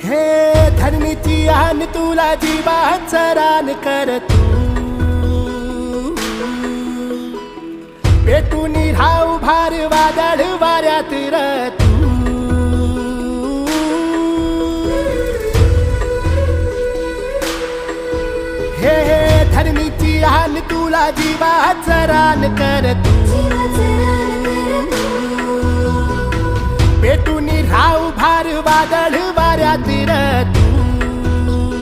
हे धरणीची आन तुला जीवाचं रान कर तू पेटून राहू भार वादळ वाऱ्यात र तू हे धरणीची आन तुला जीवाचं रान कर तू